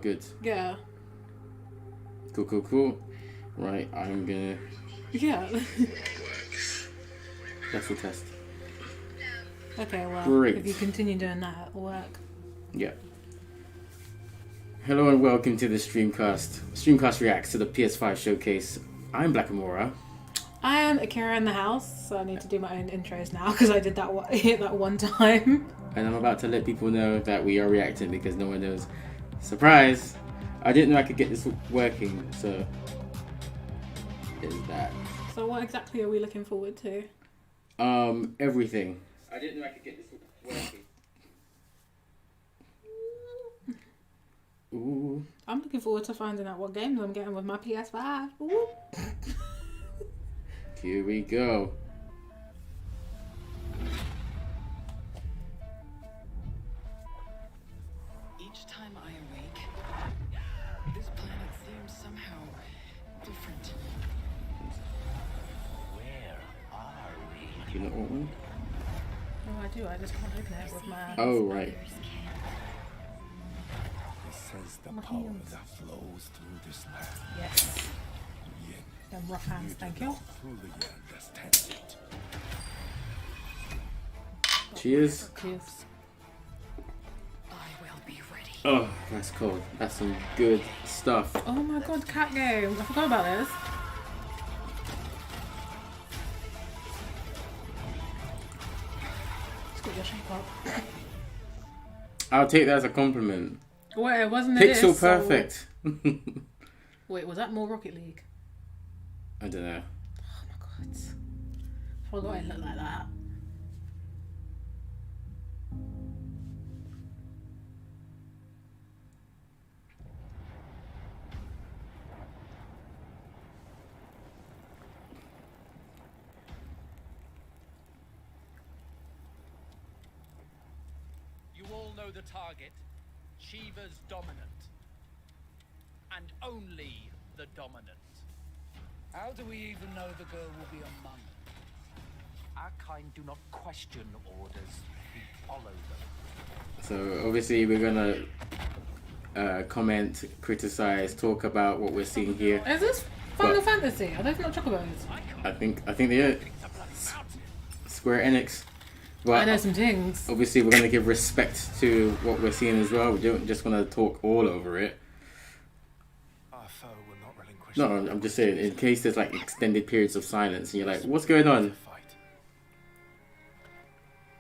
Good. Yeah. Cool. Right, I'm gonna... Yeah. That's the test. Okay, well, Great. if you continue doing that, it'll work. Yeah. Hello and welcome to the Streamcast. Streamcast reacts to the PS5 showcase. I'm Blackamora. I am Akira in the house, so I need to do my own intros now because I did that that one time. And I'm about to let people know that we are reacting because no one knows. Surprise! I didn't know I could get this working, so... Is that... So what exactly are we looking forward to? Everything. I didn't know I could get this working. Ooh. I'm looking forward to finding out what games I'm getting with my PS5. Ooh. Here we go. Each time I awake, this planet seems somehow different. Where are we? You know what one? Oh, I do. I just can't open it with my... Oh, right. It says the My power hands. that flows through this land. Yes. Yet Them rough hands, you thank do you. not fully understand it. Cheers. Cheers. I will be ready. Oh, that's cold. That's some good stuff. Oh my god, cat game. I forgot about this. Let's get your shape up. I'll take that as a compliment. Wait, it wasn't Pixel this, so- perfect. Wait, was that more Rocket League? I don't know. Oh my god. I forgot it looked like that. You all know the target. Shiva's dominant. And only the dominant. How do we even know the girl will be among them? Our kind do not question orders. We follow them. So obviously we're gonna comment, criticize, talk about what we're seeing here. Is this Final But- Fantasy? Are those not Chocobos? I think they are Square Enix. I know But some things. obviously we're gonna give respect to what we're seeing as well. We don't just want to talk all over it. Our foe will not relinquish. No, I'm just saying in case there's like extended periods of silence and you're like, what's going on? Fight.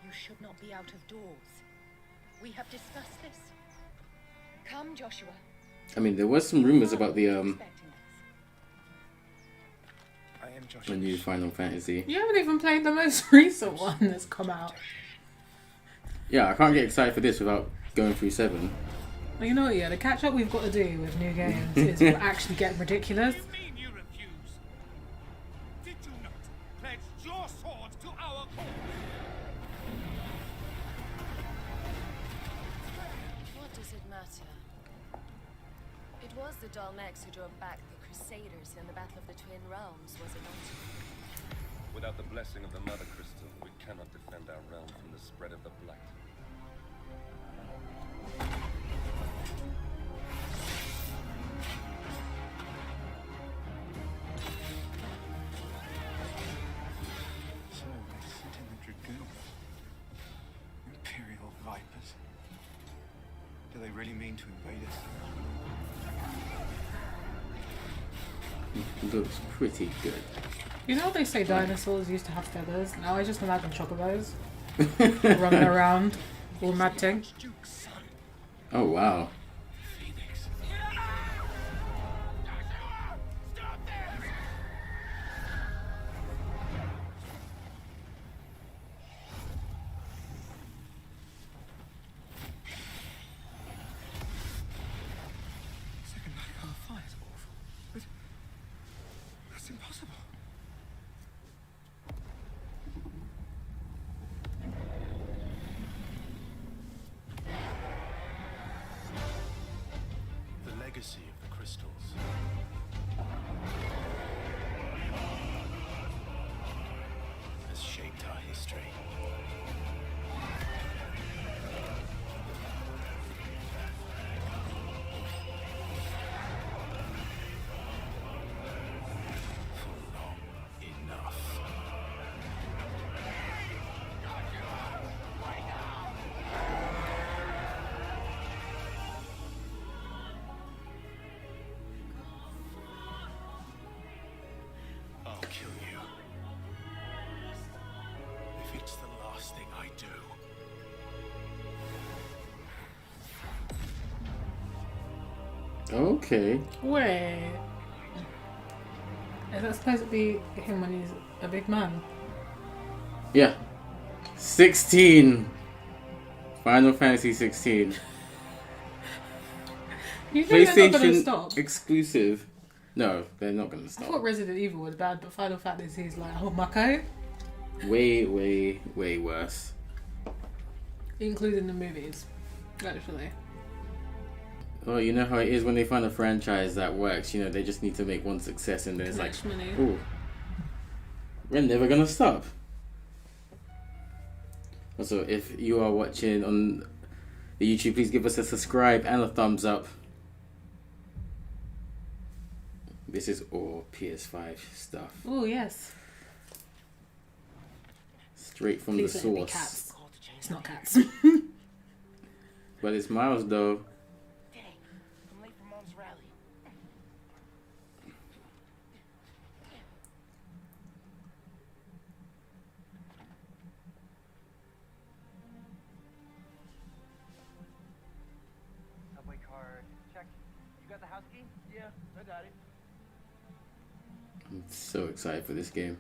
You should not be out of doors. We have discussed this. Come, Joshua. I mean, there was some rumors about the Expecting us. I am Joshua. new Final Fantasy. You haven't even played the most recent one that's come out. Yeah, I can't get excited for this without going through 7. Well, you know what, yeah, the catch up we've got to do with new games is actually getting ridiculous. You mean you refuse? Did you not pledge your sword to our cause? What does it matter? It was the Dalmex who drove back the Crusaders in the Battle of the Twin Realms, was it not? Without the blessing of the Mother Crystal, we cannot defend our realm from the spread of the Blight. So they sent in the Dragoons. Imperial Vipers. Do they really mean to invade us? Looks pretty good. You know they say dinosaurs used to have feathers? Now I just imagine Chocobos running around, all mad ting. Duke's son. Oh wow. Phoenix. Stop this! Second night on fire is awful. But that's impossible. The legacy of the crystals. Has shaped our history. Okay. Wait. Is that supposed to be him when he's a big man? Yeah. 16. Final Fantasy 16. You think they're not gonna PlayStation stop? exclusive. No, they're not gonna I stop. thought Resident Evil was bad, but Final Fantasy is like, oh, Mako, Way, way, way worse. including the movies, actually. Well, you know how it is when they find a franchise that works. You know, they just need to make one success, and then it's like, Much money. oh, we're never gonna stop. Also, if you are watching on the YouTube, please give us a subscribe and a thumbs up. This is all PS5 stuff. Oh yes. Straight from Please the let it be source. cats. It's not cats. But it's Miles though. Dang, I'm late for Mom's rally. Subway card, check. You got the house key? Yeah, I got it. I'm so excited for this game.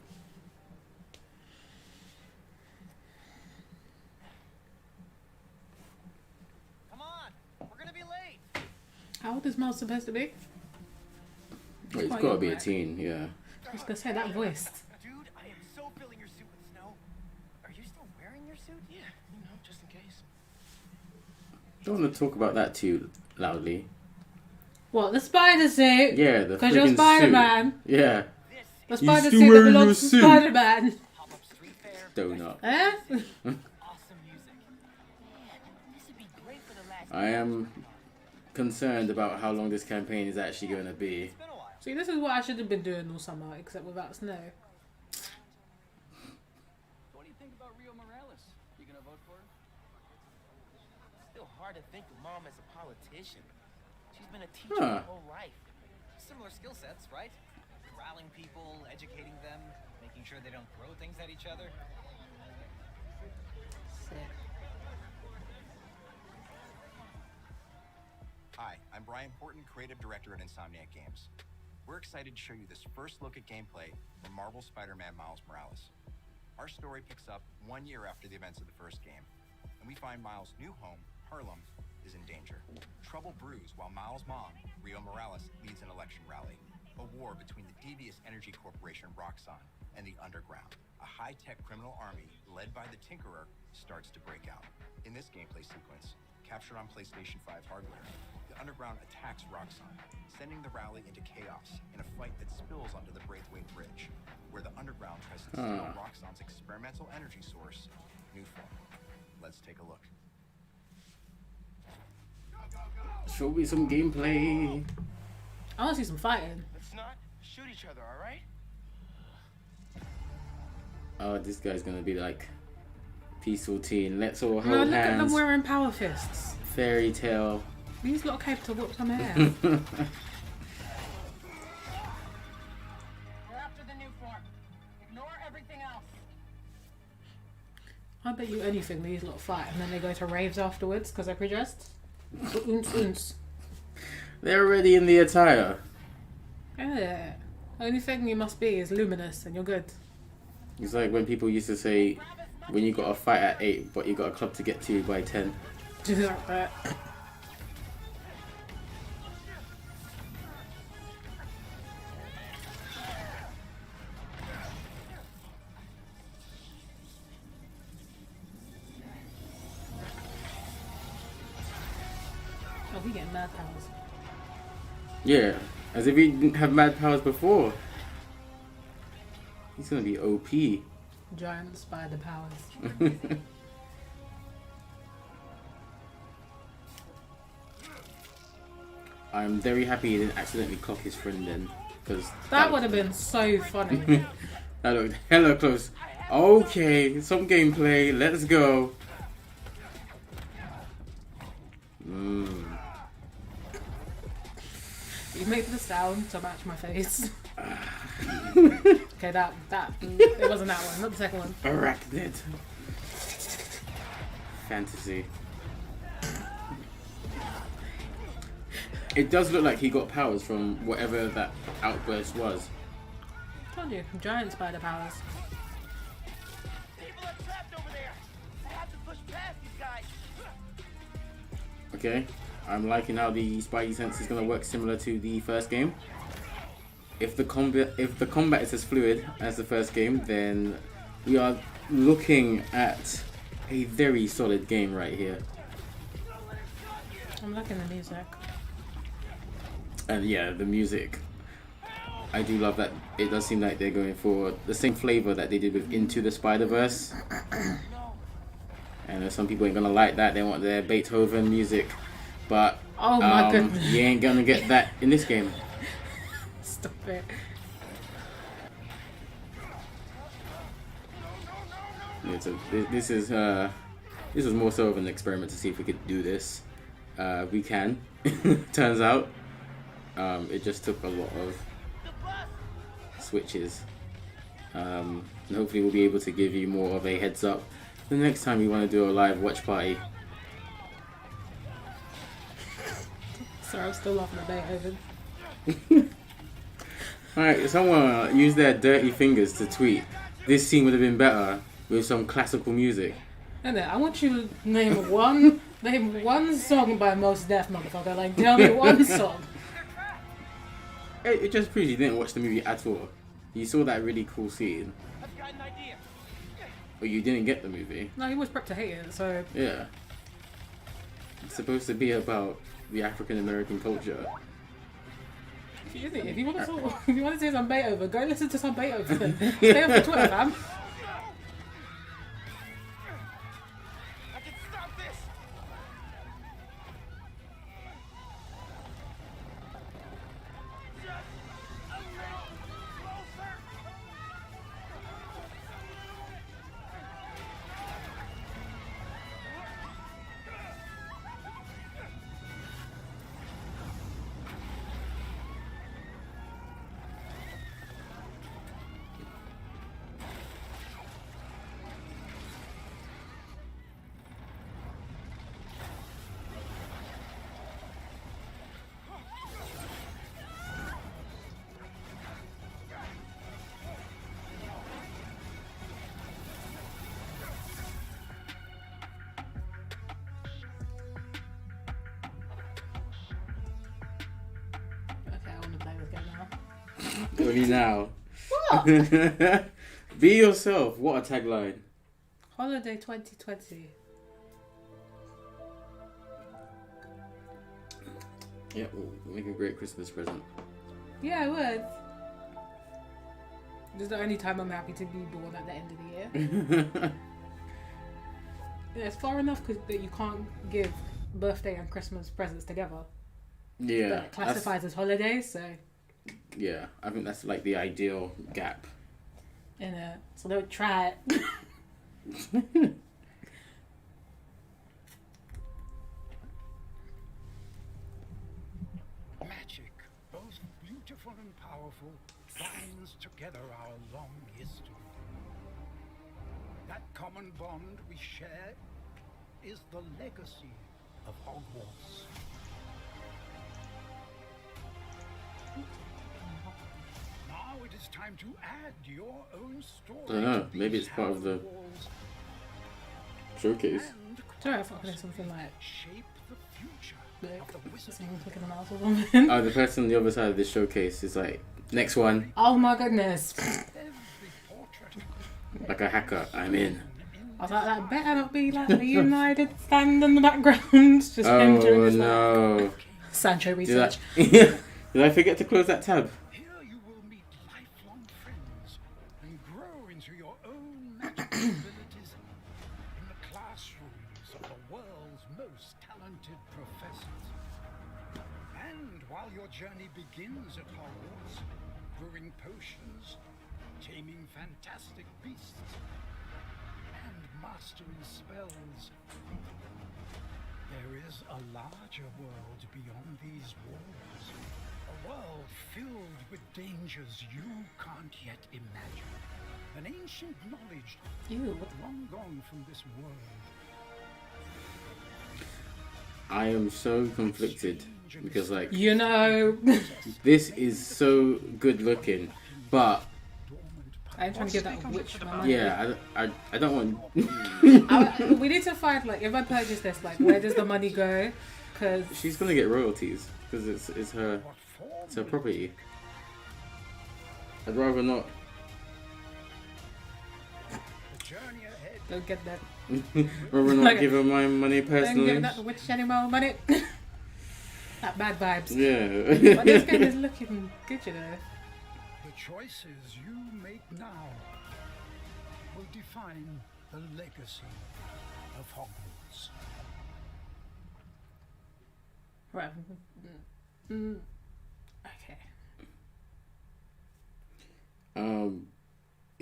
Come on, we're gonna be late. How old is Miles supposed to be? Wait, it's quite gotta young, be a right? teen, yeah. I was gonna say that voice. Dude, I am so filling your suit with snow. Are you still wearing your suit? Yeah, you know, just in case. Don't want to talk about that too loudly. What, the spider suit? Yeah, the Because you're friggin' Spider-Man. suit. Yeah. The You spider still suit that wearing your belongs to suit? Spider-Man. Pop up street fair. Donut. Eh? Awesome music. This would be great for the last. I am concerned about how long this campaign is actually going to be. It's been a while. See, this is what I should have been doing all summer, except without snow. What do you think about Rio Morales? You gonna vote for her? Still hard to think of Mom as a politician. She's been a teacher Huh. her whole life. Similar skill sets, right? Corralling people, educating them, making sure they don't throw things at each other. Sick. Hi, I'm Brian Porton, Creative Director at Insomniac Games. We're excited to show you this first look at gameplay from Marvel Spider-Man Miles Morales. Our story picks up 1 year after the events of the first game, and we find Miles' new home, Harlem, is in danger. Trouble brews while Miles' mom, Rio Morales, leads an election rally. A war between the devious energy corporation Roxxon and the Underground, a high-tech criminal army led by the Tinkerer, starts to break out. In this gameplay sequence, captured on PlayStation 5 hardware, the Underground attacks Roxxon, sending the rally into chaos in a fight that spills onto the Braithwaite Bridge, where the Underground tries to steal Roxxon's experimental energy source, Newform. Let's take a look. Show me some gameplay. I want to see some fighting. Let's not shoot each other, all right? Oh, this guy's going to be like peaceful teen. Let's all No, hold look at them hands. wearing power fists. Fairy tale. These lot came to whoop some ass. We're after the new form. Ignore everything else. I bet you anything these lot fight and then they go to raves afterwards because they're pre-dressed. Oons, oons. They're already in the attire. Yeah. Only thing you must be is luminous and you're good. It's like when people used to say, when you got a fight at 8, but you got a club to get to by 10. Oh, we getting mad powers. Yeah, as if he didn't have mad powers before. He's gonna be OP. Giant spider powers. I'm very happy he didn't accidentally clock his friend then, because That would have been so funny. that looked hella close. Okay, some gameplay. Let's go. You make the sound to match my face. Okay, that it wasn't that one, not the second one. Arachnid. Fantasy. It does look like he got powers from whatever that outburst was. I told you, giant spider powers. People are trapped over there. I have to push past these guys. Okay, I'm liking how the Spidey sense is going to work similar to the first game. If the combat is as fluid as the first game, then we are looking at a very solid game right here. I'm liking the music. And yeah, the music. I do love that. It does seem like they're going for the same flavor that they did with Into the Spider-Verse. And some people ain't gonna like that. They want their Beethoven music, but oh my goodness, you ain't gonna get that in this game. Stop it. Yeah, so this was more so of an experiment to see if we could do this. We can. Turns out, it just took a lot of switches. And hopefully we'll be able to give you more of a heads up the next time you want to do a live watch party. Sorry, I'm still laughing at Beethoven. Alright, someone use their dirty fingers to tweet. This scene would have been better with some classical music. And I want you to name one song by Mos Def, motherfucker. Like, tell me one song. It just proves you didn't watch the movie at all. You saw that really cool scene. I've got an idea. But you didn't get the movie. No, he was prepped to hate it, so... Yeah. It's supposed to be about the African American culture. If you want to see some Beethoven, go listen to some Beethoven. Stay off the Twitter, fam. I can stop this. Just a little closer. Okay, I want to play this game now. Only now. What? Be yourself. What a tagline. Holiday 2020. Yeah, we'll make a great Christmas present. Yeah, I would. This is the only time I'm happy to be born at the end of the year. Yeah, it's far enough that you can't give birthday and Christmas presents together. Yeah. But it classifies as holidays, so... Yeah, I think that's like the ideal gap. So don't try it. Magic, both beautiful and powerful, binds together our long history. That common bond we share is the legacy of Hogwarts. Now it is time to add your own story. I don't know, to maybe these it's part of the hallowed walls showcase. and Sorry, I thought it was something like... shape the future Like, of the wizarding someone clicking the mouse or something. Oh, the person on the other side of this showcase is like, next one, Oh my goodness. every portrait. like a hacker, I'm in. I was like, that better not be like the United stand in the background. Just him doing Oh his like, no. Sancho Did research. Did I forget to close that tab? Here you will meet lifelong friends and grow into your own magical abilities in the classrooms of the world's most talented professors. And while your journey begins at Hogwarts, brewing potions, taming fantastic beasts, and mastering spells, there is a larger world beyond these walls. A world filled with dangers you can't yet imagine. An ancient knowledge Ew. long gone from this world. I am so conflicted because like You know, this is so good looking, but I'm trying to give that witch my money. yeah, I don't want. We need to find like if I purchase this, like where does the money go? Because She's gonna get royalties because it's her property. I'd rather not. don't get that. Rather not give her my money Don't personally. get that witch anymore money. That bad vibes. Yeah. But this game is looking good, you know. The choices you make now will define the legacy of Hogwarts. Right. Okay.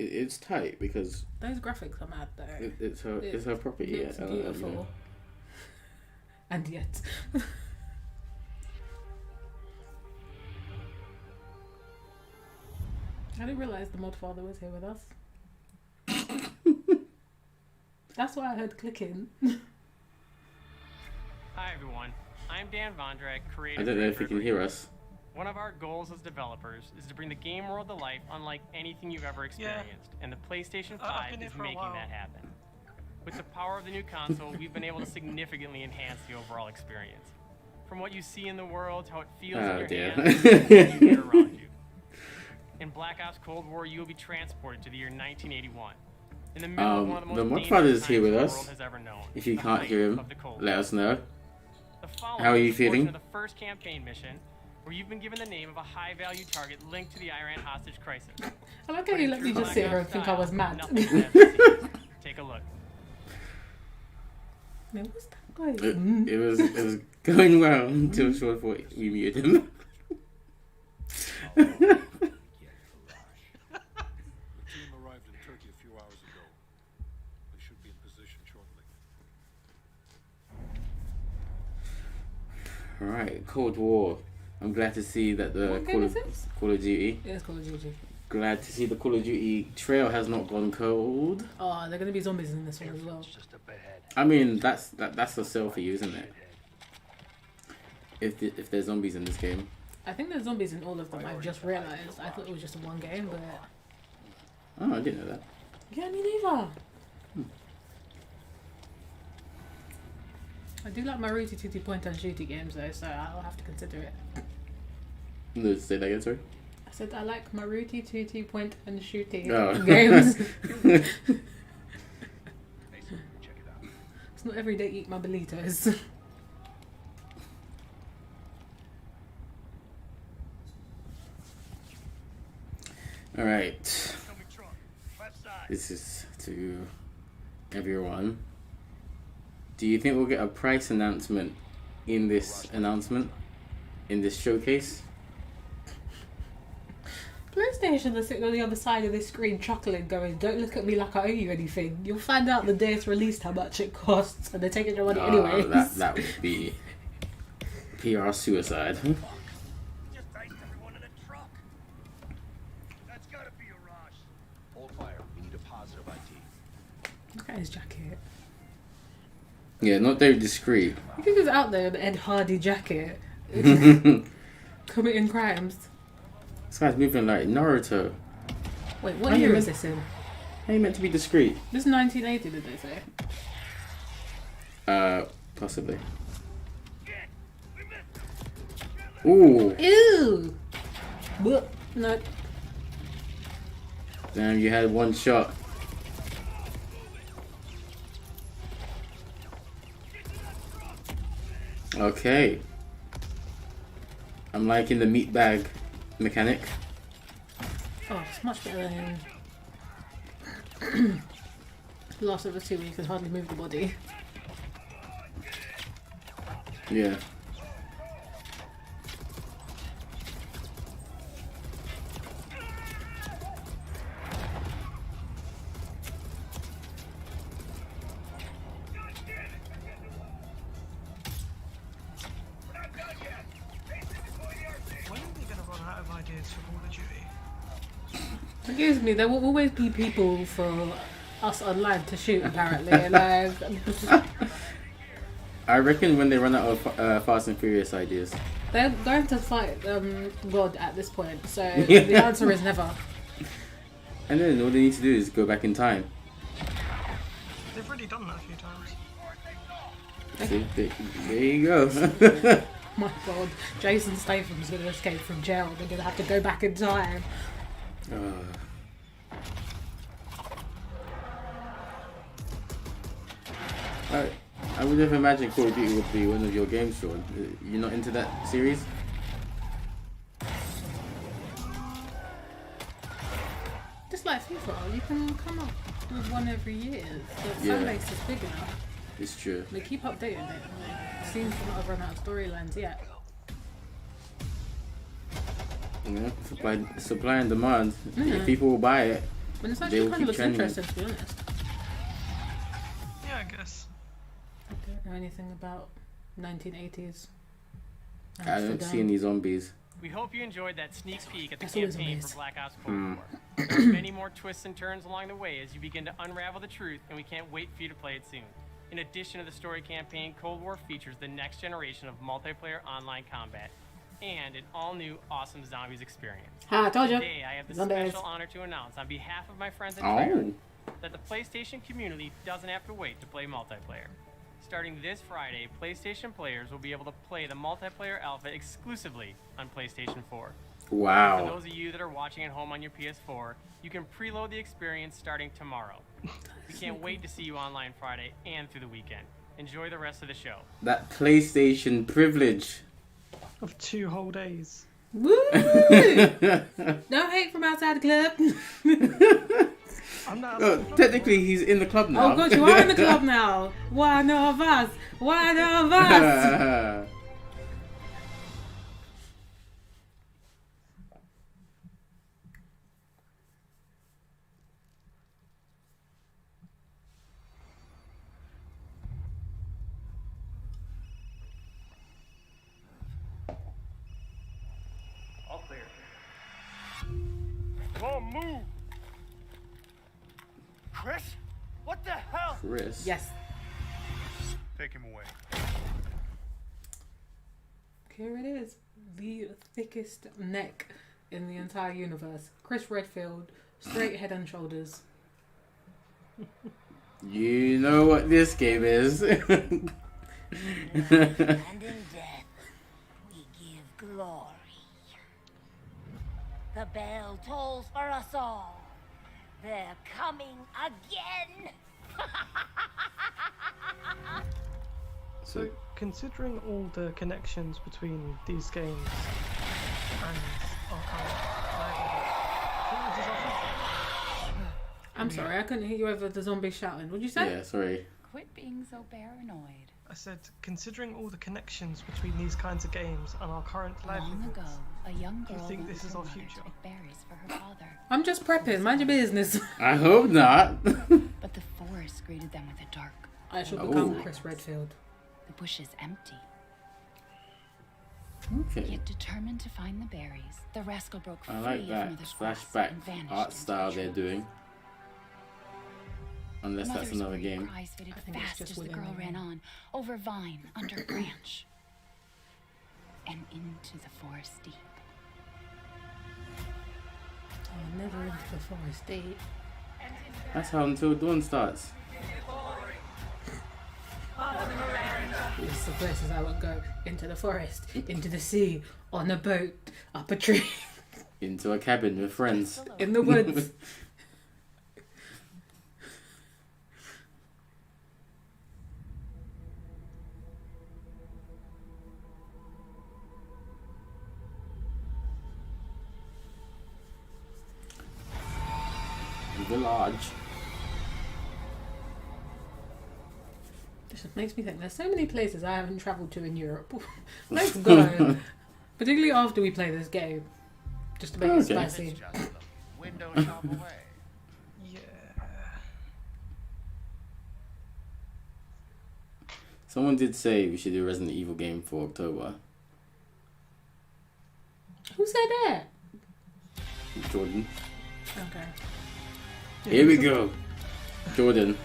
It's tight because Those graphics are mad though. it's her property. It's Yeah, beautiful. yeah. And yet. I didn't realise the mod father was here with us. That's why I heard clicking. Hi everyone, I'm Dan Vondrak, I creative don't know if director you can for hear Evo. us. One of our goals as developers is to bring the game world to life unlike anything you've ever experienced, and the PlayStation 5 is making that happen. With the power of the new console, we've been able to significantly enhance the overall experience. From what you see in the world, how it feels in your dear. hands, to what you hear around you. In Black Ops Cold War, you will be transported to the year 1981. In the middle of one of the The most mod dangerous father is here times with the us. world has ever known. If you The can't height hear him, of the Cold let War. us know. The following How are you is a portion feeling? of the first campaign mission, where you've been given the name of a high-value target linked to the Iran hostage crisis. I like how you let me just sit here and think I was mad. Nothing less than secret. Take a look. Man, what's that guy? It was going well until Sean thought we muted him. The team arrived in Turkey a few hours ago. They should be in position shortly. Alright, Cold War. I'm glad to see that the What game is this? Call of Duty. Yeah, it's Call of Duty. Glad to see the Call of Duty trail has not gone cold. Oh, there are gonna be zombies in this one as well. I mean, that's a sell for you, isn't it? If there's zombies in this game. I think there's zombies in all of them. I've just realised. I thought it was just one game, but Oh, I didn't know that. yeah, me neither. I do like my Rooty Tooty point and shooty games though, so I'll have to consider it. Let's say that again, sorry. I said I like my Rooty Tooty point and shooty Oh. games. It's not every day eat my burritos. Alright. This is to everyone. Do you think we'll get a price announcement in this showcase? PlayStation is sitting on the other side of this screen chuckling, going, "Don't look at me like I owe you anything. You'll find out the day it's released how much it costs, and they're taking your money anyways." That would be PR suicide. Just iced everyone in a truck. That's gotta be a rush. Hold fire. We need a positive ID. Look at his jacket. Yeah, not very discreet. You think he's out there in the Ed Hardy jacket, committing crimes. This guy's moving like Naruto. Wait, what year is this in? How you meant to be discreet? This is 1980, did they say? Possibly. Ooh. Ew! But, no. Damn, you had one shot. Okay. I'm liking the meat bag mechanic. Oh, it's much better than Last of Us 2 where you can hardly move the body. Yeah. When are we going to run out of ideas for Call of Duty? Excuse me, there will always be people for us online to shoot, apparently. Like, I reckon when they run out of Fast and Furious ideas. They're going to fight God at this point, so the answer is never. And then all they need to do is go back in time. They've already done that a few times. See, there you go. My God, Jason Statham's going to escape from jail. They're going to have to go back in time. I would have imagined Call of Duty would be one of your games, Sean. You're not into that series? Just like FIFA, you can come up with one every year. The fan base is big enough. It's true. They keep updating it. It seems to not have run out of storylines yet. Yeah, supply and demand. If people will buy it, but it's they actually will kind of keep looks trending. interesting, to be honest. Yeah, I guess. I don't know anything about 1980s. I don't see any zombies. We hope you enjoyed that sneak peek at the That's always campaign amazing. for Black Ops Cold War. There are many more twists and turns along the way as you begin to unravel the truth, and we can't wait for you to play it soon. In addition to the story campaign, Cold War features the next generation of multiplayer online combat and an all-new awesome zombies experience. I told you. Today, I have the Zombies. special honor to announce on behalf of my friends at Oh. Trigger that the PlayStation community doesn't have to wait to play multiplayer. Starting this Friday, PlayStation players will be able to play the multiplayer alpha exclusively on PlayStation 4. Wow. For those of you that are watching at home on your PS4, you can preload the experience starting tomorrow. We can't wait to see you online Friday and through the weekend. Enjoy the rest of the show. That PlayStation privilege. Of 2 whole days. Woo! No hate from outside the club. I'm not. Oh, technically, he's in the club now. Oh God, you are in the club now. One of us. One of us. All clear. Come on, move! Chris? What the hell? Chris. Yes. Take him away. Here it is. The thickest neck in the entire universe. Chris Redfield, straight head and shoulders. You know what this game is. And in death, we give glory. The bell tolls for us all. They're coming again. So, considering all the connections between these games and our current library, I'm sorry, I couldn't hear you over the zombie shouting. What'd you say? Yeah, sorry. Quit being so paranoid. I said, considering all the connections between these kinds of games and our current Long livelihoods, ago, a young do girl you think went this is to our water future? to pick berries for her father. I'm just prepping. Mind your business. I hope not. But the forest greeted them with a dark. I shall Oh. become Chris Redfield. The bush is empty. Okay. Yet determined to find the berries, the rascal broke free I like of that Mother's grasp flashback and vanished art into style the they're trees. doing. Unless that's Mother's another worried game. cries faded I think it's fast just as the within girl the ran game. on, over vine, under branch, and into the forest deep. Oh, never into the forest deep. That's how Until Dawn starts. It's the places I would go. Into the forest, into the sea, on a boat, up a tree, Into a cabin with friends. in the woods. Village. This just makes me think there's so many places I haven't travelled to in Europe. Let's go. Particularly after we play this game. Just to make it spicy. It's just the window shop away. yeah. Someone did say we should do a Resident Evil game for October. Who said that? Jordan. Okay. Here we go. Jordan.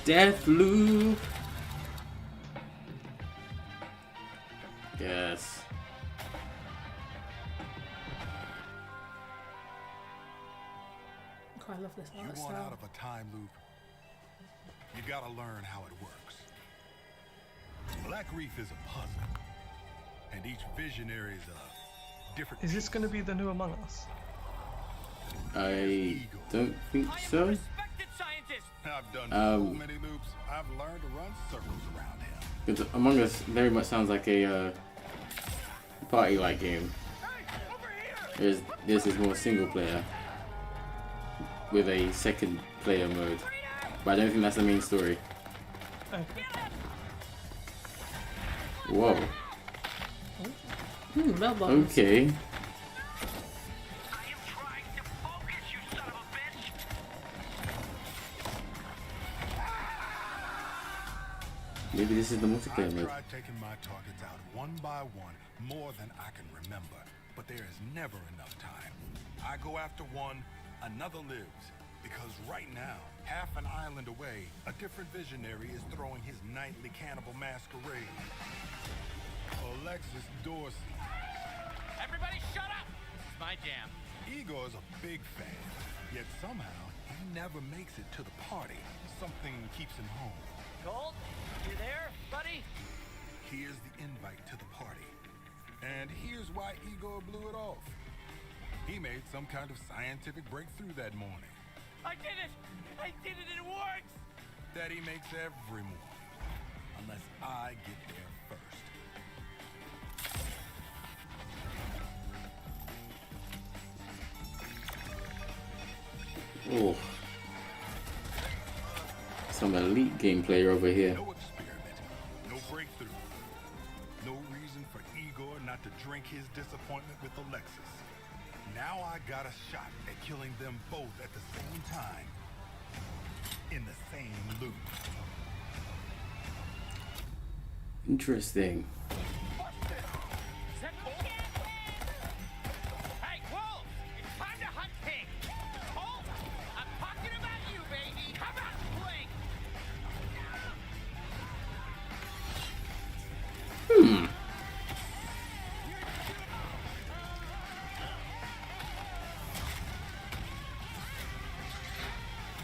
Deathloop. Yes. Oh, I love this art You want style. out of a time loop, you gotta learn how it works. Black Reef is a puzzle, and each visionary is a different. Is this going to be the new Among Us? I don't think so. I've done so many loops, I've learned to run circles around him. Because Among Us very much sounds like a party-like game. Whereas this is more single player with a second player mode. But I don't think that's the main story. Okay. Whoa. Bell buttons. Okay. Maybe this is the multiplayer I've mode. tried taking my targets out one by one more than I can remember, but there is never enough time. I go after one, another lives, because right now, half an island away, a different visionary is throwing his nightly cannibal masquerade. Alexis Dorsey. Everybody shut up! It's my jam. Igor is a big fan, yet somehow he never makes it to the party. Something keeps him home. Colt, you there, buddy? Here's the invite to the party. And here's why Igor blew it off. He made some kind of scientific breakthrough that morning. I did it! I did it! It works! That he makes every morning. Unless I get there first. Oh. Some elite gameplay over here. No experiment, no breakthrough. No reason for Igor not to drink his disappointment with Alexis. Now I got a shot at killing them both at the same time. In the same loop. Interesting. Hey, Wolf! It's time to hunt King! Wolf! I'm talking about you, baby! Come on, Blink!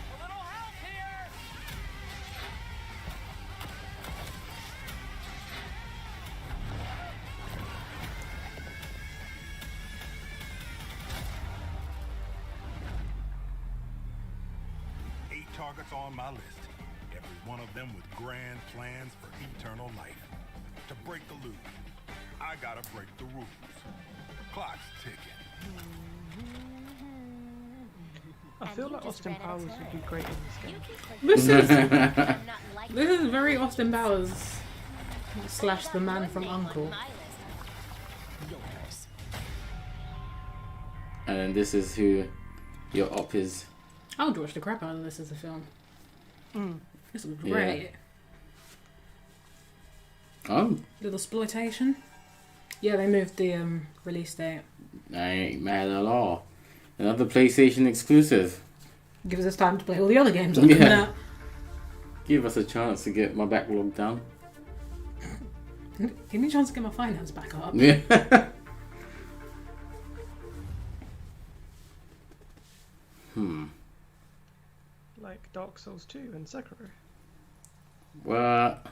A little help here! Eight targets on my list. Every one of them with grand plans for eternal life. To break the loop, I gotta break the rules. Clock's ticking. I feel like Austin Powers would be great in this game. This is very Austin Powers / the man from Uncle. And this is who your op is. I would watch the crap out of this as a film. This was Yeah. great. Oh, Little exploitation. Yeah, they moved the release date. I ain't mad at all. Another PlayStation exclusive. Gives us time to play all the other games I'm coming out. Give us a chance to get my backlog down. Give me a chance to get my finance back up. Yeah. Like Dark Souls 2 and Sekiro. What?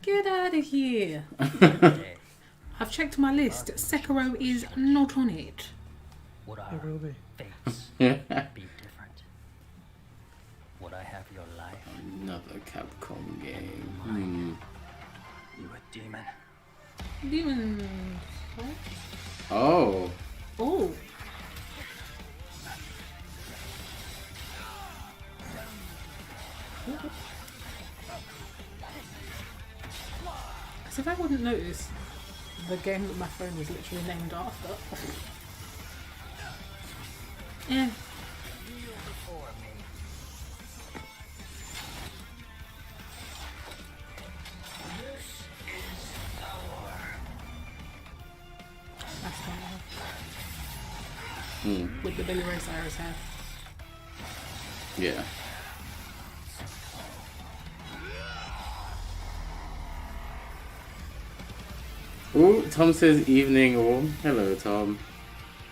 Get out of here. I've checked my list. Sekiro is not on it. Would It will be. fates be different? Would I have your life? Another Capcom game. You a demon? Demons. What? Oh. Oh. As if I wouldn't notice the game that my phone was literally named after. Yeah. That's fine. With the Billy Ray Cyrus hair. Yeah. Oh, Tom says evening all. Hello, Tom.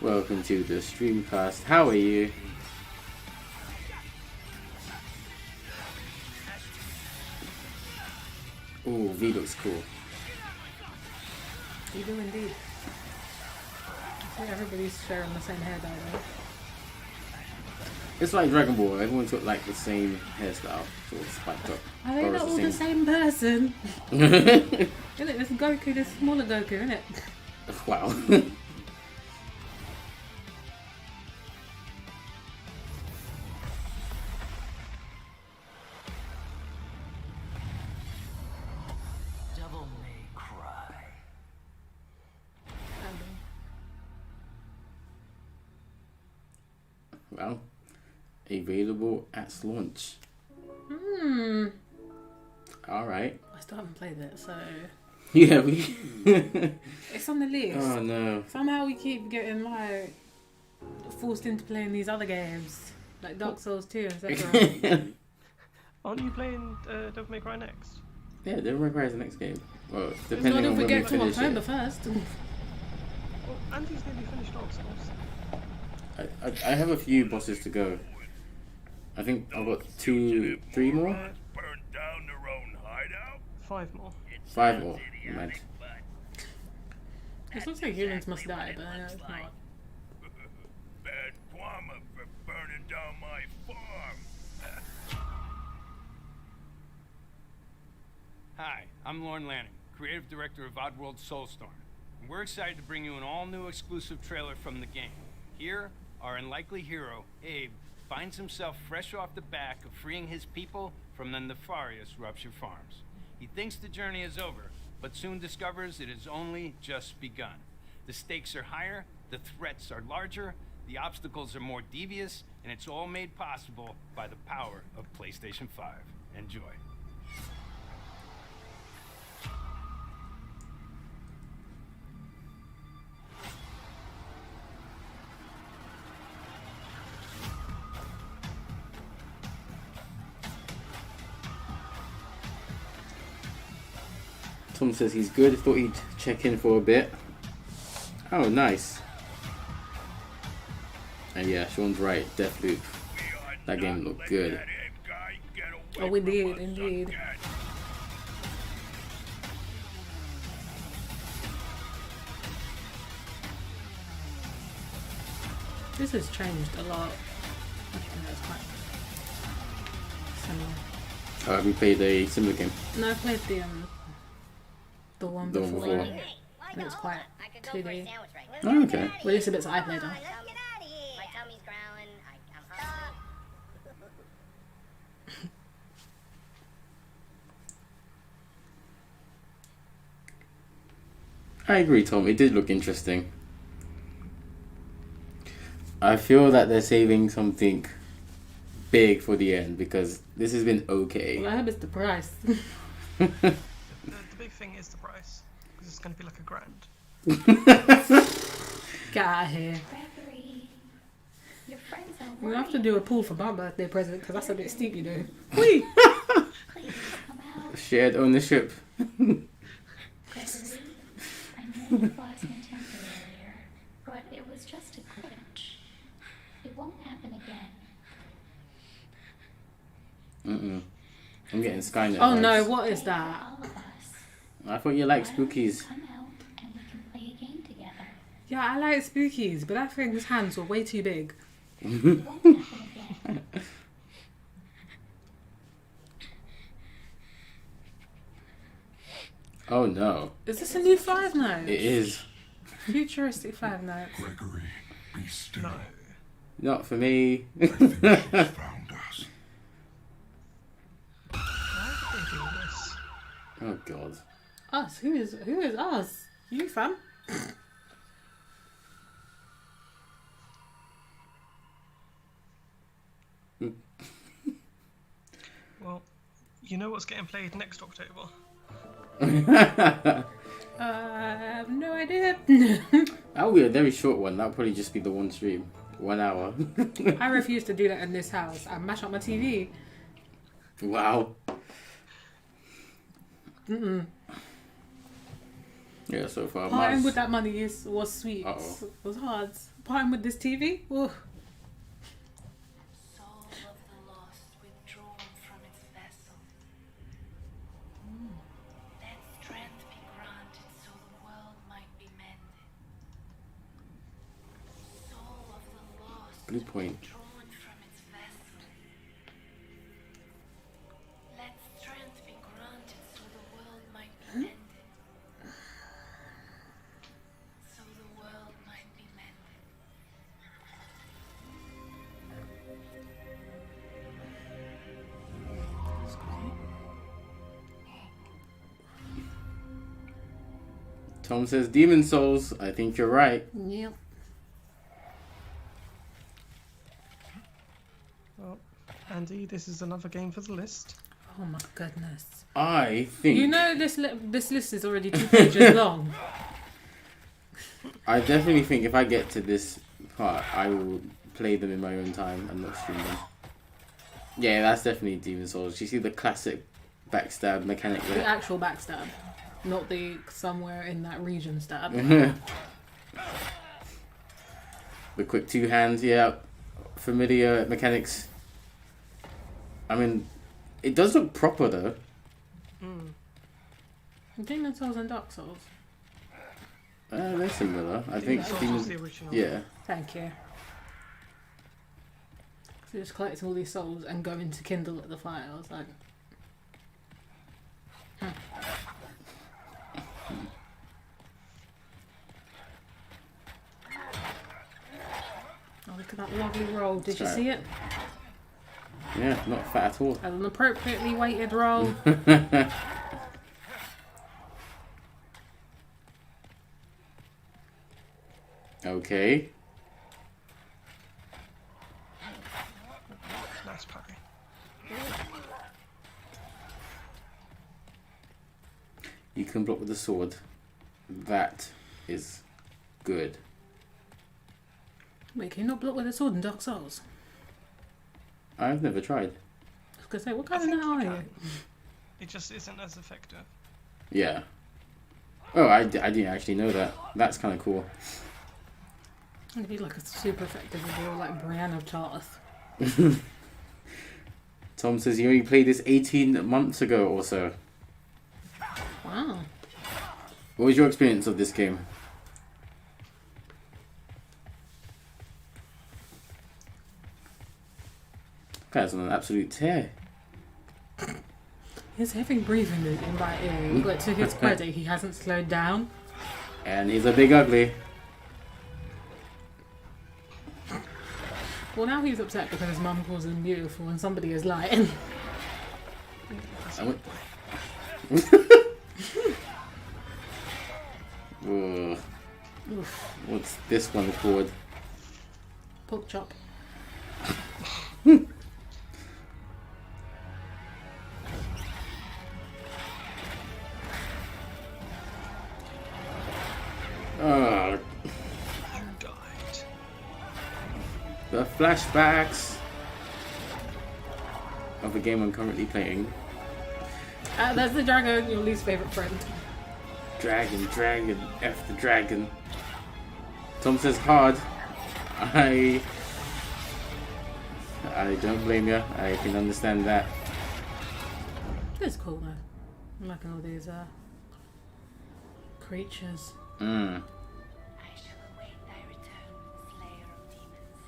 Welcome to the Streamcast. How are you? Oh, V looks cool. You do indeed. I think everybody's sharing the same hair dye though. It's like Dragon Ball. Everyone's got like the same hairstyle, sort of spiked up. Are they not all the same person? Isn't it? There's Goku, there's smaller Goku, isn't it? Wow. Devil may cry. Well, available at launch. Alright. I still haven't played it, so... Yeah, we... It's on the list. Oh no. Somehow we keep getting like forced into playing these other games. Like Dark Souls 2 and etc. Aren't you playing Devil May Cry next? Yeah, Devil May Cry is the next game. Well, It's depending not on if we when we get to finish October it. first. Well, Andy's nearly finished Dark Souls. I have a few bosses to go. I think I've got 3 more? 5 more. 5 more. Mad. It looks like humans must die, but I know it's not. Bad karma for burning down my farm. Hi, I'm Lorne Lanning, creative director of Oddworld Soulstorm, and we're excited to bring you an all-new exclusive trailer from the game. Here, our unlikely hero, Abe, finds himself fresh off the back of freeing his people from the nefarious Rupture Farms. He thinks the journey is over, but soon discovers it has only just begun. The stakes are higher, the threats are larger, the obstacles are more devious, and it's all made possible by the power of PlayStation 5. Enjoy. Tom says he's good. Thought he'd check in for a bit. Oh, nice. And yeah, Sean's right. Deathloop. That game looked good. Oh, we did, indeed. This has changed a lot. I think that's quite similar. Have you played a similar game? No, I played the one The one before. before. And it was quite 2D. Oh, okay. Well, at least the bits I played on. My tummy's growling. I'm hungry. I agree, Tom. It did look interesting. I feel that they're saving something big for the end because this has been okay. Well, I hope it's the price. The big thing is the price, because it's going to be like $1,000. Get out of here. Your friends are We'll have to do a pool for my birthday present because that's a bit steep, you know. Whee! Shared ownership. Gregory, I know it was intended earlier, but it was just a glitch. It won't happen again. I'm getting Skynet. Oh vibes. no, what is that? I thought you liked spookies. Play a game together. Yeah, I like spookies, but that thing's hands were way too big. Oh no. Is this a new Five Nights? It is. Futuristic Five Nights. Gregory, be still. No. Not for me. Found us. Oh god. Us? Who is us? You, fam? Well, you know what's getting played next October? I have no idea. That'll be a very short one. That'll probably just be the one stream. 1 hour. I refuse to do that in this house. I mash up my TV. Wow. Mm-mm. Yeah, Yeah, so far. Parting with that money was sweet. Uh-oh. It was hard. Parting with this TV? Ooh. Soul of the lost withdrawn from its vessel. Let strength be granted so the world might be mended. Soul of the lost Blue point. withdrawn from its vessel. Let strength be granted so the world might be mended. So the world might be mended. Tom says Demon Souls. I think you're right. Yep. Well, Andy, this is another game for the list. Oh my goodness. I think. You know this list is already 2 pages long. I definitely think if I get to this part, I will play them in my own time and not stream them. Yeah, that's definitely Demon Souls. You see the classic backstab mechanic The there? actual backstab, not the somewhere in that region stab. The quick two hands, yeah. Familiar mechanics. I mean, it does look proper though. Demon Souls and Dark Souls. They're similar. I Demon think. Souls was the original. Yeah. Thank you. So just collecting all these souls and going to kindle at the fire. I was like, oh, look at that lovely roll. Did you That's see it? Yeah, not fat at all. An appropriately weighted roll. Okay. Nice parry. You can block with the sword. That is good. Wait, can you not block with a sword in Dark Souls? I've never tried. I was going to say, what kind of nut are you? It just isn't as effective. Yeah. Oh, I didn't actually know that. That's kind of cool. It'd be like a super effective if you were like Brienne of Tarth. Tom says you only played this 18 months ago or so. Wow. What was your experience of this game? Guy's on an absolute tear. He's heavy breathing in my ear, but to his credit, he hasn't slowed down. And he's a big ugly. Well, now he's upset because his mum calls him beautiful and somebody is lying. Ugh. What's this one called? Pork chop. Oh. The flashbacks of the game I'm currently playing. That's the dragon, your least favourite friend. Dragon, F the dragon. Tom says hard. I don't blame you. I can understand that. It's cool though. I'm liking all these creatures. Mm. I shall await thy return, slayer of demons.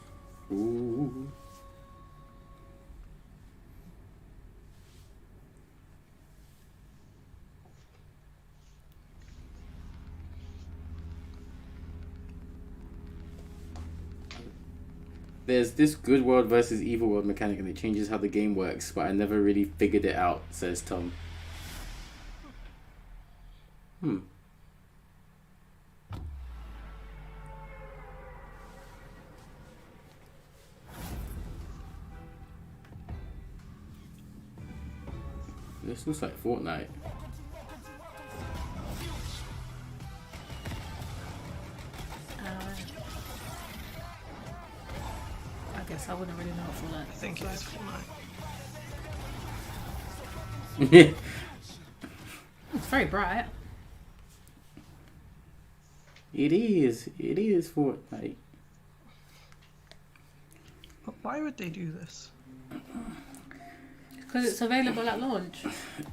Ooh. There's this good world versus evil world mechanic and it changes how the game works, but I never really figured it out, says Tom. This looks like Fortnite. I guess I wouldn't really know for that. I think it is Fortnite. It's very bright. It is. It is Fortnite. But why would they do this? Because it's available at launch.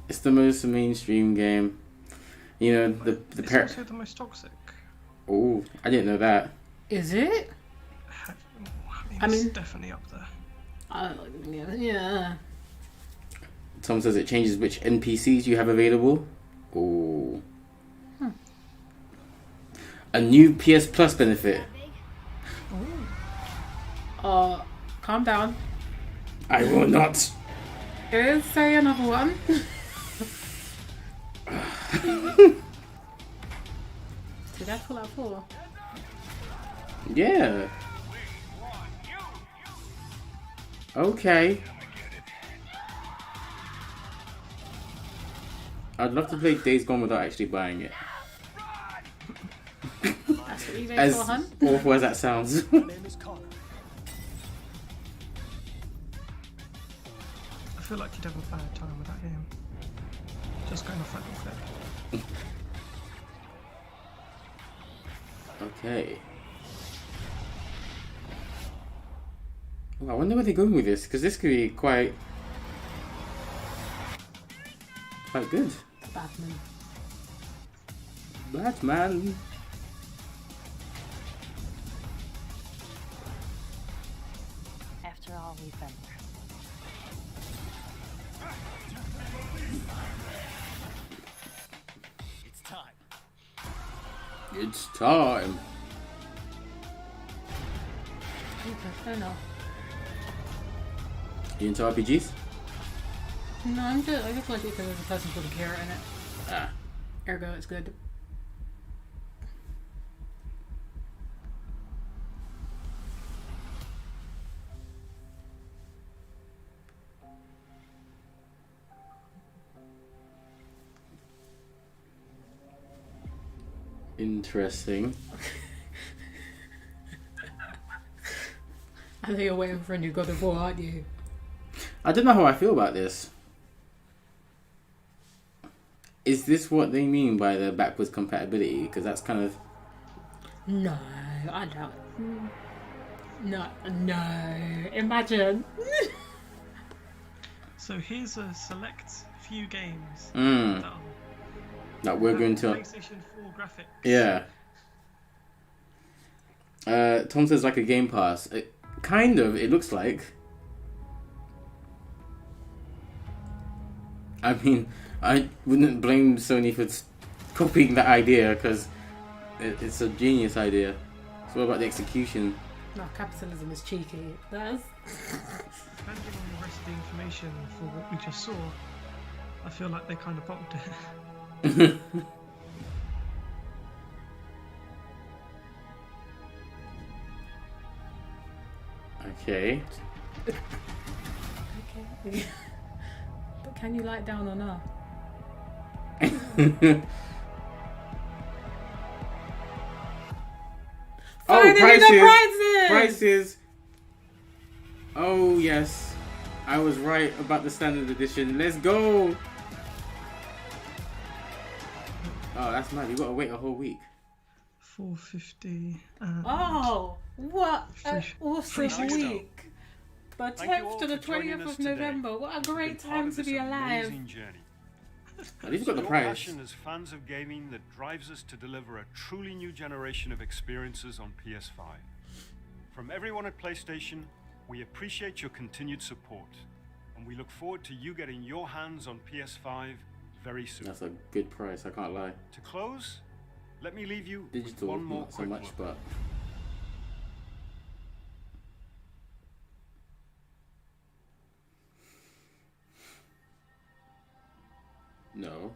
It's the most mainstream game. You know, the It's also the most toxic. Oh, I didn't know that. Is it? I mean, it's definitely up there. Yeah. Tom says it changes which NPCs you have available. Oh. A new PS Plus benefit. Calm down. I will not. Is say another one. Did I pull out 4? Yeah. Okay. I'd love to play Days Gone without actually buying it. That's what you made As for, hun? awful as that sounds. I feel like you'd have a bad time with that game. Just going off that little clip. Okay. Oh, I wonder where they're going with this, because this could be quite good. Batman. After all we've been through. It's time. It's time. I know. You into RPGs? No, I just like it because there's a person called Kira in it. Ah. Ergo, it's good. Interesting. I think you're waiting for a new God of War, aren't you? I don't know how I feel about this. Is this what they mean by the backwards compatibility? Because that's kind of... No, I doubt it. No. Imagine. So here's a select few games that we're going to... PlayStation 4 graphics. Yeah. Tom says like a Game Pass. Kind of, it looks like. I mean, I wouldn't blame Sony for copying that idea, because it's a genius idea. It's all about the execution. No, capitalism is cheeky. That's... Depending on the rest of the information for what we just saw, I feel like they kind of bonked it. Okay. Okay. But can you lie down or not? Prices! Oh, yes. I was right about the standard edition. Let's go! Oh, that's mad. You gotta wait a whole week. $4.50. Oh, what an awesome free week! The 10th to the 20th of November. What a great time to be alive! At least you got the Your price. passion as fans of gaming that drives us to deliver a truly new generation of experiences on PS5. From everyone at PlayStation, we appreciate your continued support, and we look forward to you getting your hands on PS5 very soon. That's a good price, I can't lie. To close, let me leave you Digital, with one more not so quick much, look. but... No.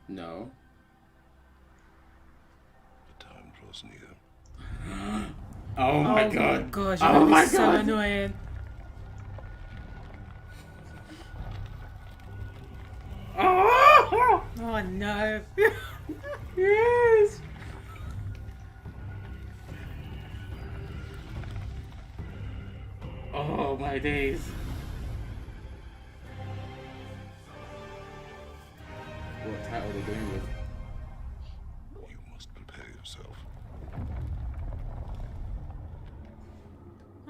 No. The time draws near. Oh my god. Gosh, oh my so god. annoying. Oh, oh no. yes. Oh my days. What title are they going with? You must prepare.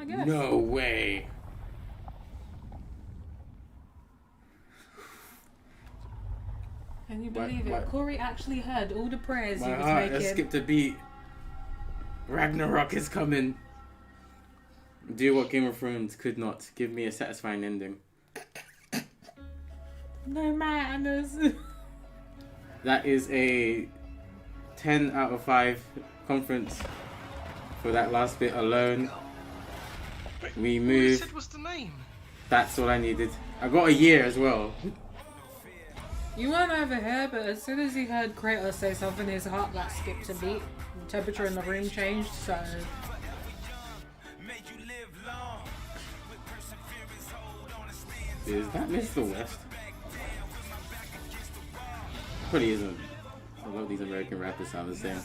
guess. No way. Can you believe it? Corey actually heard all the prayers he My was heart making. has skipped a beat. Ragnarok is coming. Do what Game of Thrones could not. Give me a satisfying ending. No manners. That is a 10 out of 5 conference for that last bit alone. We All you move. said was the name. That's all I needed. I got a year as well. You weren't over here, but as soon as he heard Kratos say something, his heart like skipped a beat. The temperature in the room changed, so. Is that Mr. West? Probably isn't. A lot of these American rappers sound the same.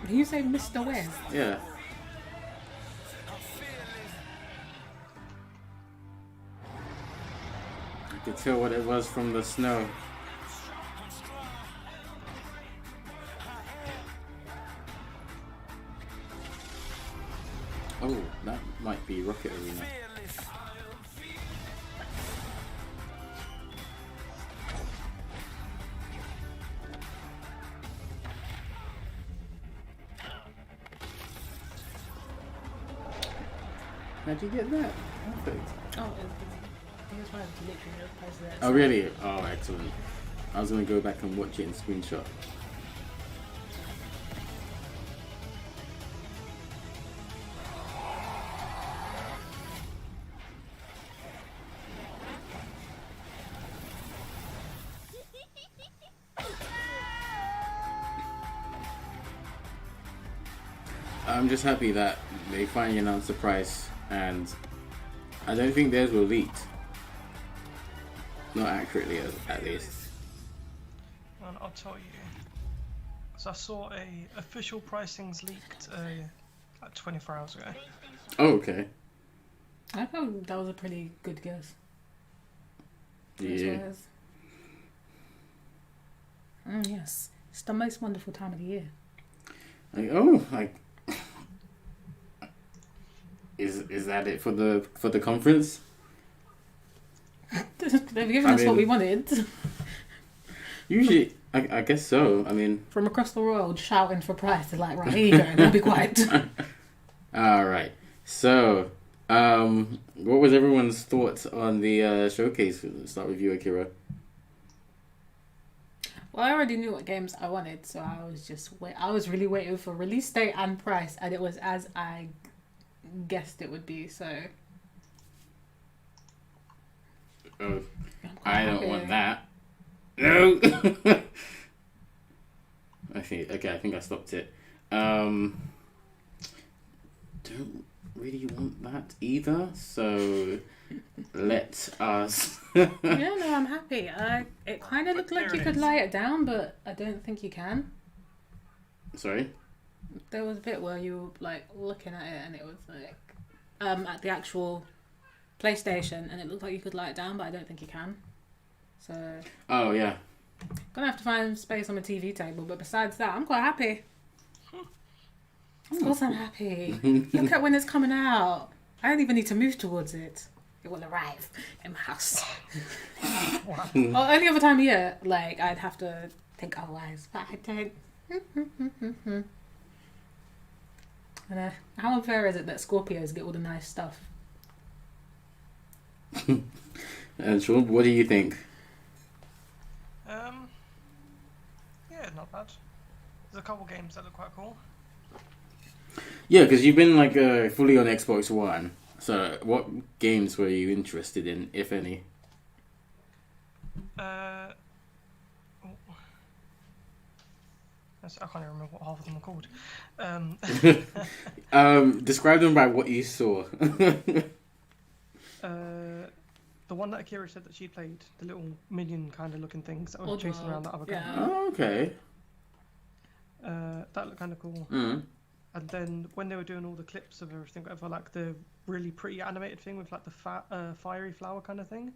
Did you say Mr. West? Yeah. I could tell what it was from the snow. Oh, that might be Rocket Arena. How'd you get that? Perfect. Oh, I think it's fine. Literally just press that. Oh, really? Oh, excellent. I was going to go back and watch it in screenshot. I'm just happy that they finally announced the price, and I don't think theirs were leaked. Not accurately, at least. Well, I'll tell you. So I saw official pricings leaked like 24 hours ago. Oh, okay. I thought that was a pretty good guess. Yeah. Yes, it's the most wonderful time of the year. Is that it for the conference? They've given us what we wanted. Usually, I guess so. I mean, from across the world, shouting for price. They're like, right, here you go, and be quiet. All right. So, what was everyone's thoughts on the showcase? Let's start with you, Akira. Well, I already knew what games I wanted, so I was just I was really waiting for release date and price, and it was as I guessed it would be. So, oh, I don't want that. No. I think I stopped it. Don't really want that either. So let us. Yeah, no, I'm happy. It kind of looked like you could lie it down, but I don't think you can. Sorry? There was a bit where you were like looking at it, and it was like at the actual PlayStation, and it looked like you could lie it down, but I don't think you can. So. Oh yeah. Gonna have to find space on my TV table, but besides that, I'm quite happy. Of course I'm happy. Look at when it's coming out. I don't even need to move towards it. It will arrive in my house. Well, any other time of year, like, I'd have to think otherwise, but I don't. And, how unfair is it that Scorpios get all the nice stuff? And Sean, what do you think? Yeah, not bad. There's a couple games that look quite cool. Yeah, because you've been like fully on Xbox One. So, what games were you interested in, if any? I can't even remember what half of them are called. Describe them by what you saw. The one that Akira said that she played, the little minion kind of looking things that were chasing around that other guy. Yeah. Oh, okay. That looked kind of cool. Mm. And then when they were doing all the clips of everything, whatever, like the really pretty animated thing with like the fiery flower kind of thing.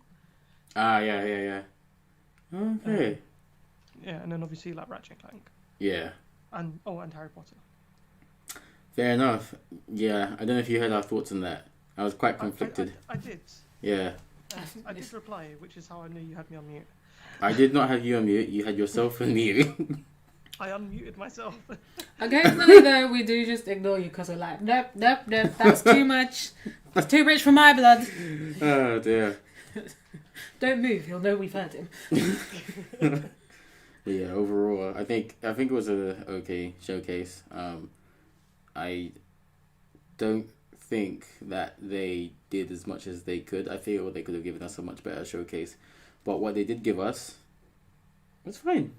Ah, yeah. Okay. Yeah, and then obviously like Ratchet and Clank. Yeah. And Harry Potter. Fair enough. Yeah, I don't know if you heard our thoughts on that. I was quite conflicted. I did. Yeah. I did reply, which is how I knew you had me on mute. I did not have you on mute. You had yourself on mute. I unmuted myself. Occasionally, though, we do just ignore you because we're like, nope, that's too much. That's too rich for my blood. Oh, dear. Don't move. He'll know we've heard him. Yeah, overall, I think it was a okay showcase. I don't think that they did as much as they could. I feel they could have given us a much better showcase, but what they did give us was fine.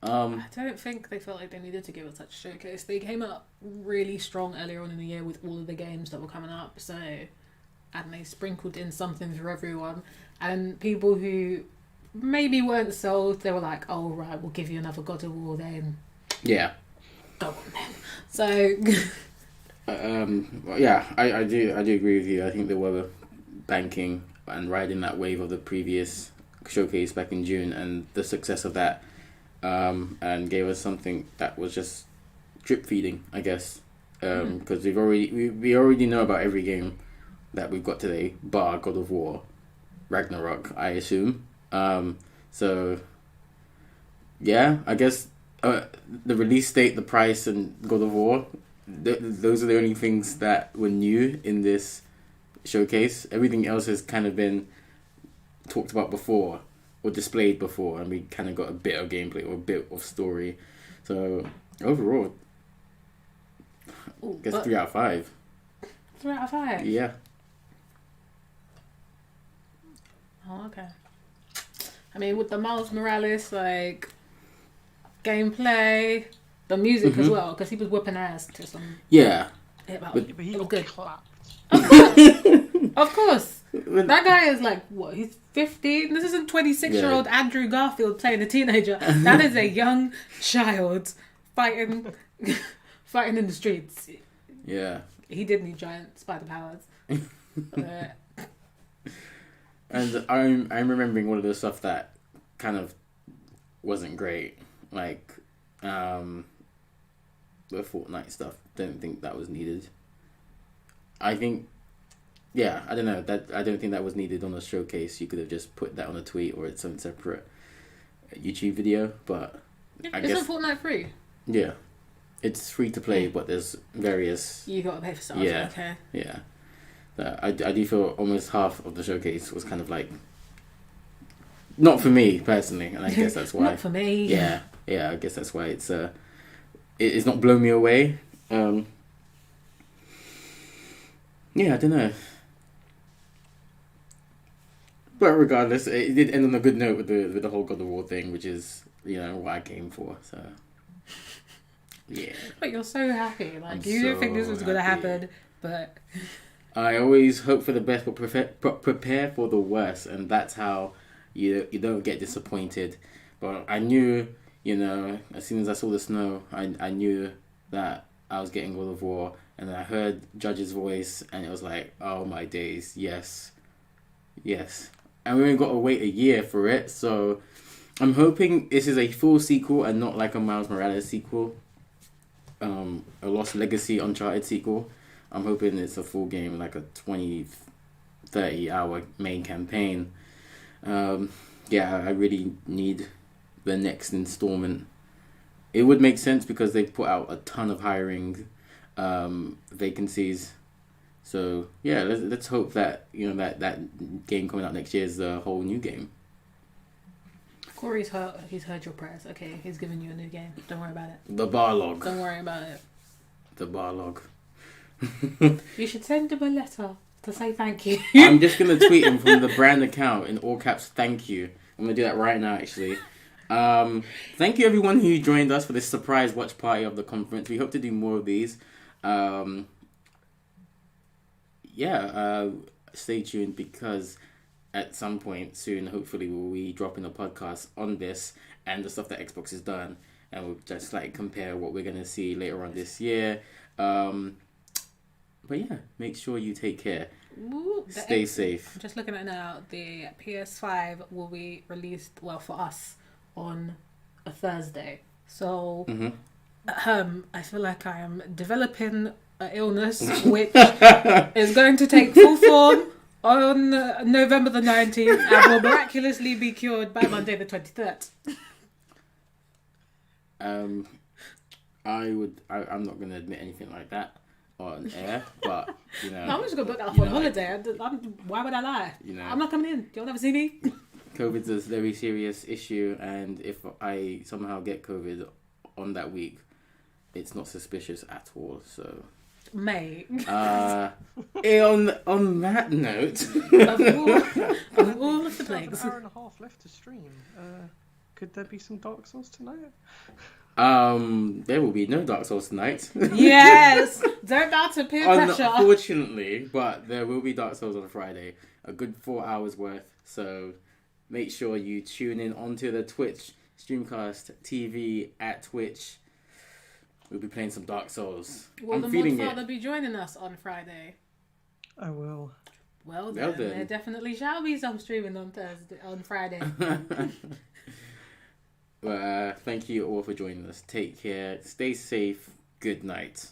I don't think they felt like they needed to give us such a showcase. They came up really strong earlier on in the year with all of the games that were coming up, and they sprinkled in something for everyone. And people who maybe weren't sold, they were like, "Oh right, we'll give you another God of War then." Yeah. Go on then. So. Yeah, I do agree with you. I think they were banking and riding that wave of the previous showcase back in June and the success of that, and gave us something that was just drip feeding, I guess, because we already know about every game that we've got today, bar God of War, Ragnarok, I assume. So yeah, I guess the release date, the price, and God of War. Those are the only things that were new in this showcase. Everything else has kind of been talked about before or displayed before, and we kind of got a bit of gameplay or a bit of story. So overall, I guess 3 out of 5. 3 out of 5? Yeah. Oh, okay. I mean, with the Miles Morales, like, gameplay... The music as well, because he was whipping ass to some... Yeah. But he was good. Clapped. Of course. That guy is like, what, he's 15? This isn't 26-year-old Andrew Garfield playing a teenager. That is a young child fighting in the streets. Yeah. He did need giant spider powers. And I'm remembering all of the stuff that kind of wasn't great. Like... the Fortnite stuff, don't think that was needed. I think, yeah, I don't know, I don't think that was needed on a showcase. You could have just put that on a tweet or it's some separate YouTube video, but I guess... Isn't Fortnite free? Yeah. It's free to play, but there's various... You gotta pay for stuff, okay. Yeah. I do feel almost half of the showcase was kind of like... Not for me, personally, and I guess that's why... Not for me. Yeah, I guess that's why it's not blown me away. Yeah, I don't know. But regardless, it did end on a good note with the whole God of War thing, which is, what I came for. So, yeah. But you're so happy. Like, you didn't think this was going to happen, but... I always hope for the best, but prepare for the worst, and that's how you don't get disappointed. But I knew... as soon as I saw the snow, I knew that I was getting God of War, and then I heard Judge's voice, and it was like, oh my days, yes. And we only got to wait a year for it, so I'm hoping this is a full sequel and not like a Miles Morales sequel, a Lost Legacy Uncharted sequel. I'm hoping it's a full game, like a 20-30 hour main campaign. Yeah, I really need the next installment. It would make sense because they put out a ton of hiring vacancies. So yeah, let's hope that that game coming out next year is a whole new game. Corey's heard your prayers. Okay, he's giving you a new game. Don't worry about it. The bar log. Don't worry about it. The bar log. You should send him a letter to say thank you. I'm just gonna tweet him from the brand account in all caps. Thank you. I'm gonna do that right now, actually. Thank you everyone who joined us for this surprise watch party of the conference. We hope to do more of these. Stay tuned because at some point soon, hopefully, we'll be dropping a podcast on this and the stuff that Xbox has done, and we'll just compare what we're gonna see later on this year. But yeah, make sure you take care. Stay safe. I'm just looking at it now. The PS5 will be released, well, for us, on a Thursday. So I feel like I am developing an illness which is going to take full form on November the 19th and will miraculously be cured by Monday the 23rd. I'm not going to admit anything like that on air, but you know. No, I'm just going to book that for a holiday. Why would I lie? You know, I'm not coming in. You'll never see me. COVID's a very serious issue, and if I somehow get COVID on that week, it's not suspicious at all. So, mate. On that note, of all of the plagues, an hour and a half left to stream. Could there be some Dark Souls tonight? There will be no Dark Souls tonight. Yes, don't bow to peer pressure. Unfortunately, but there will be Dark Souls on Friday, a good 4 hours worth. So make sure you tune in onto the Twitch Streamcast TV at Twitch. We'll be playing some Dark Souls. Will the Mod Father be joining us on Friday? I will. Well then, there definitely shall be some streaming on Friday. Thank you all for joining us. Take care. Stay safe. Good night.